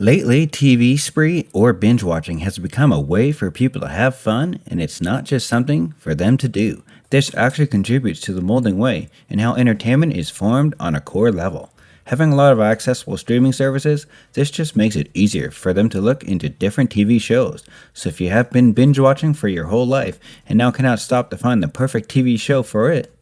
Lately, TV spree or binge watching has become a way for people to have fun, and it's not just something for them to do. This actually contributes to the molding way and how entertainment is formed on a core level. Having a lot of accessible streaming services, this just makes it easier for them to look into different TV shows. So if you have been binge watching for your whole life and now cannot stop to find the perfect TV show for it,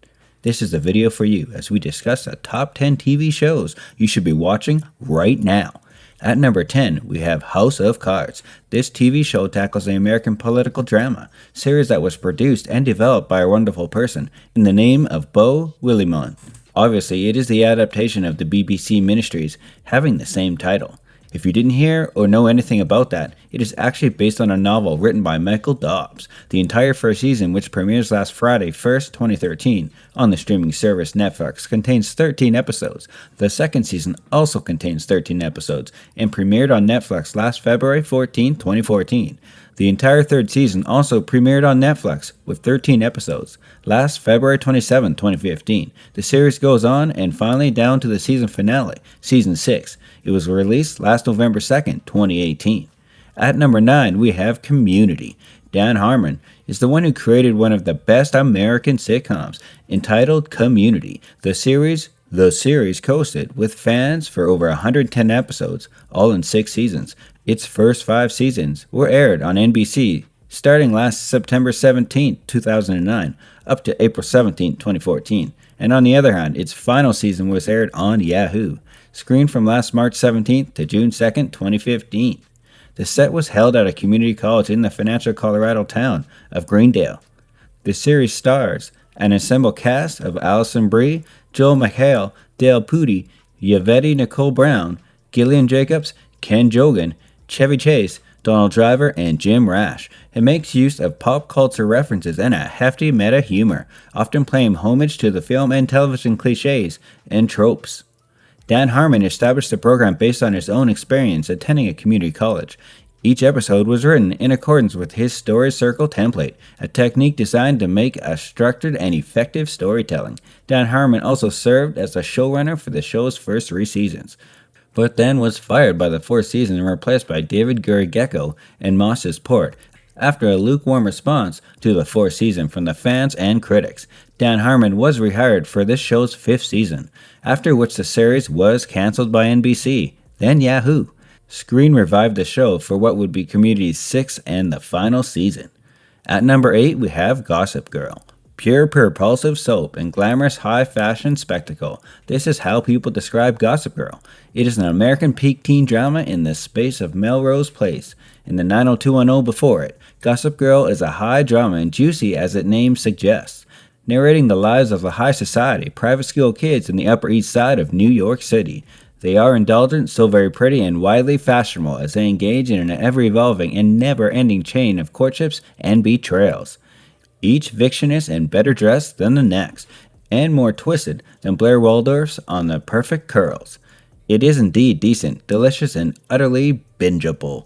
this is the video for you as we discuss the top 10 TV shows you should be watching right now. At number 10, we have House of Cards. This TV show tackles the American political drama series that was produced and developed by a wonderful person in the name of Beau Willimon. Obviously, it is the adaptation of the BBC Ministries having the same title. If you didn't hear or know anything about that, it is actually based on a novel written by Michael Dobbs. The entire first season, which premieres last Friday 1st, 2013, on the streaming service Netflix, contains 13 episodes. The second season also contains 13 episodes and premiered on Netflix last February 14, 2014. The entire third season also premiered on Netflix with 13 episodes last February 27, 2015. The series goes on and finally down to the season finale, Season 6. It was released last November 2nd, 2018. At number 9, we have Community. Dan Harmon is the one who created one of the best American sitcoms, entitled Community. The series coasted with fans for over 110 episodes, all in 6 seasons. Its first 5 seasons were aired on NBC starting last September 17, 2009, up to April 17, 2014. And on the other hand, its final season was aired on Yahoo, screened from last March 17th to June 2nd, 2015. The set was held at a community college in the financial Colorado town of Greendale. The series stars an ensemble cast of Allison Brie, Joel McHale, Dale Pudi, Yvette Nicole Brown, Gillian Jacobs, Ken Jogan, Chevy Chase, Donald Driver, and Jim Rash. It makes use of pop culture references and a hefty meta humor, often paying homage to the film and television cliches and tropes. Dan Harmon established the program based on his own experience attending a community college. Each episode was written in accordance with his story circle template, a technique designed to make a structured and effective storytelling. Dan Harmon also served as the showrunner for the show's first 3 seasons, but then was fired by the 4th season and replaced by David Gurigecko and Moses Port after a lukewarm response to the 4th season from the fans and critics. Dan Harmon was rehired for this show's 5th season, after which the series was cancelled by NBC, then Yahoo. Screen revived the show for what would be Community's 6th and the final season. At number 8, we have Gossip Girl. Pure propulsive soap and glamorous high-fashion spectacle. This is how people describe Gossip Girl. It is an American peak teen drama in the space of Melrose Place and the 90210 before it. Gossip Girl is a high drama and juicy as its name suggests, narrating the lives of the high society, private school kids in the Upper East Side of New York City. They are indulgent, so very pretty, and widely fashionable as they engage in an ever-evolving and never-ending chain of courtships and betrayals. Each victionous and better dressed than the next, and more twisted than Blair Waldorf's on the perfect curls. It is indeed decent, delicious, and utterly bingeable.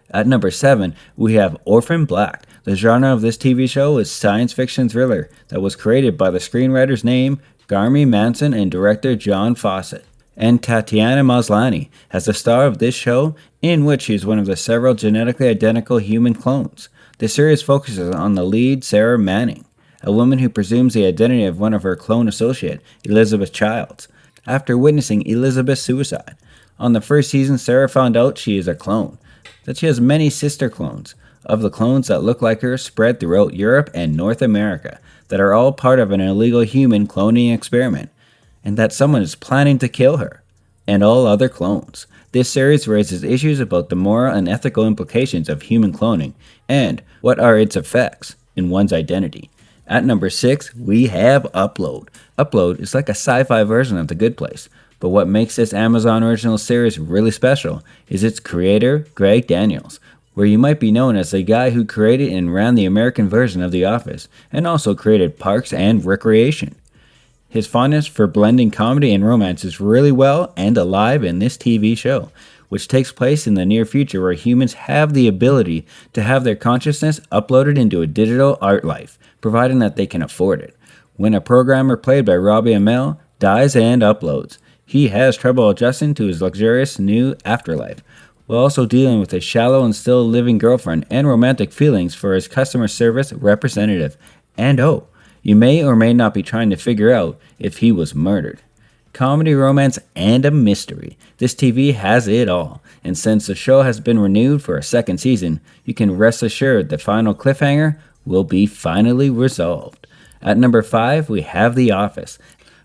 At number 7, we have Orphan Black. The genre of this TV show is science fiction thriller that was created by the screenwriter's name Garmy Manson and director John Fawcett, and Tatiana Maslany as the star of this show, in which she is one of the several genetically identical human clones. The series focuses on the lead, Sarah Manning, a woman who presumes the identity of one of her clone associate, Elizabeth Childs, after witnessing Elizabeth's suicide. On the first season, Sarah found out she is a clone, that she has many sister clones of the clones that look like her spread throughout Europe and North America that are all part of an illegal human cloning experiment, and that someone is planning to kill her and all other clones. This series raises issues about the moral and ethical implications of human cloning and what are its effects in one's identity. At number 6, we have Upload. Upload is like a sci-fi version of The Good Place, but what makes this Amazon original series really special is its creator, Greg Daniels, where you might be known as the guy who created and ran the American version of The Office, and also created Parks and Recreation. His fondness for blending comedy and romance is really well and alive in this TV show, which takes place in the near future where humans have the ability to have their consciousness uploaded into a digital art life, providing that they can afford it. When a programmer played by Robbie Amell dies and uploads, he has trouble adjusting to his luxurious new afterlife. while also dealing with a shallow and still living girlfriend and romantic feelings for his customer service representative. And oh, you may or may not be trying to figure out if he was murdered. Comedy, romance, and a mystery. This TV has it all. And since the show has been renewed for a second season, you can rest assured the final cliffhanger will be finally resolved. At number 5, we have The Office.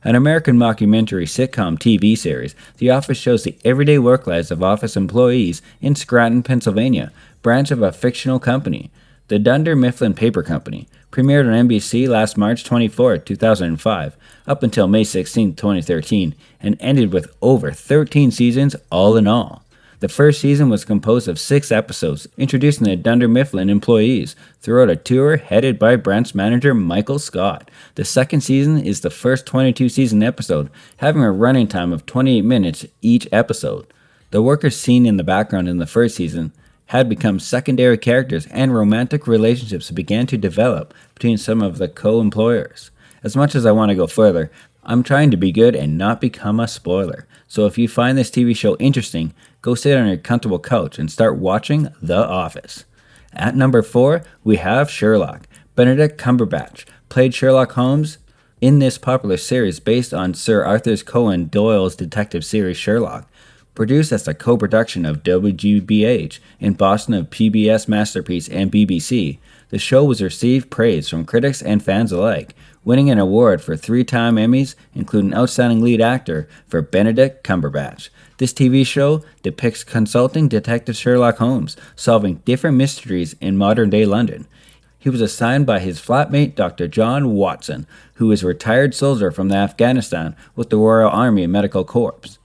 An American mockumentary sitcom TV series, The Office shows the everyday work lives of office employees in Scranton, Pennsylvania, branch of a fictional company, the Dunder Mifflin Paper Company. Premiered on NBC last March 24, 2005, up until May 16, 2013, and ended with over 13 seasons all in all. The first season was composed of 6 episodes, introducing the Dunder Mifflin employees throughout a tour headed by branch manager Michael Scott. The second season is the first 22-season episode, having a running time of 28 minutes each episode. The workers seen in the background in the first season had become secondary characters, and romantic relationships began to develop between some of the co-employers. As much as I want to go further, I'm trying to be good and not become a spoiler. So if you find this TV show interesting, go sit on your comfortable couch and start watching The Office. At number 4, we have Sherlock. Benedict Cumberbatch played Sherlock Holmes in this popular series based on Sir Arthur Conan Doyle's detective series Sherlock. Produced as a co-production of WGBH in Boston of PBS Masterpiece and BBC, the show was received praise from critics and fans alike, winning an award for 3-time Emmys, including Outstanding Lead Actor for Benedict Cumberbatch. This TV show depicts consulting detective Sherlock Holmes solving different mysteries in modern-day London. He was assigned by his flatmate Dr. John Watson, who is a retired soldier from Afghanistan with the Royal Army Medical Corps.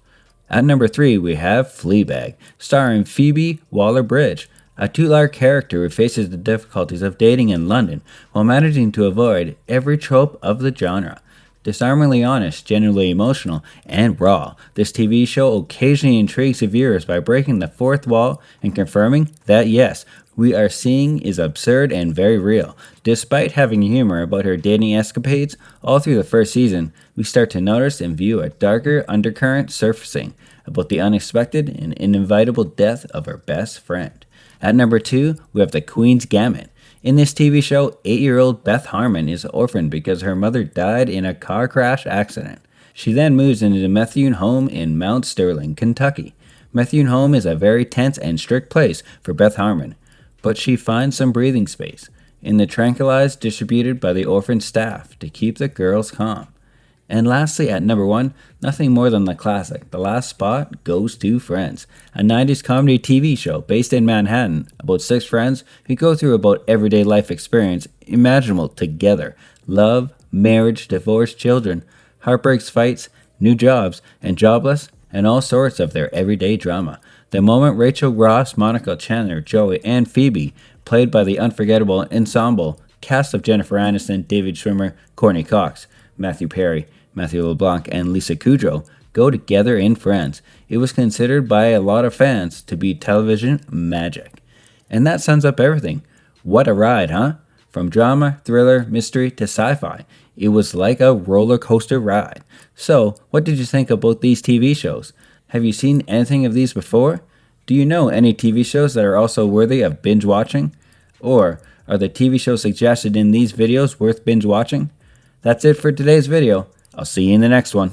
At number 3, we have Fleabag, starring Phoebe Waller-Bridge, a Tulare character who faces the difficulties of dating in London while managing to avoid every trope of the genre. Disarmingly honest, genuinely emotional, and raw, this TV show occasionally intrigues the viewers by breaking the fourth wall and confirming that yes, we are seeing is absurd and very real. Despite having humor about her dating escapades all through the first season, we start to notice and view a darker undercurrent surfacing about the unexpected and inevitable death of her best friend. At number 2, we have The Queen's Gambit. In this TV show, 8-year-old Beth Harmon is orphaned because her mother died in a car crash accident. She then moves into the Methuen home in Mount Sterling, Kentucky. Methuen home is a very tense and strict place for Beth Harmon, but she finds some breathing space in the tranquilizers distributed by the orphan staff to keep the girls calm. And lastly, at number 1, nothing more than the classic, The Last Spot Goes to Friends, a 90s comedy TV show based in Manhattan about 6 friends who go through about everyday life experience imaginable together: love, marriage, divorce, children, heartbreaks, fights, new jobs, and jobless, and all sorts of their everyday drama. The moment Rachel Ross, Monica Chandler, Joey, and Phoebe, played by the unforgettable ensemble cast of Jennifer Aniston, David Schwimmer, Courtney Cox, Matthew Perry, Matthew LeBlanc, and Lisa Kudrow go together in Friends, it was considered by a lot of fans to be television magic. And that sums up everything. What a ride, huh? From drama, thriller, mystery, to sci-fi. It was like a roller coaster ride. So, what did you think about these TV shows? Have you seen anything of these before? Do you know any TV shows that are also worthy of binge watching? Or are the TV shows suggested in these videos worth binge watching? That's it for today's video. I'll see you in the next one.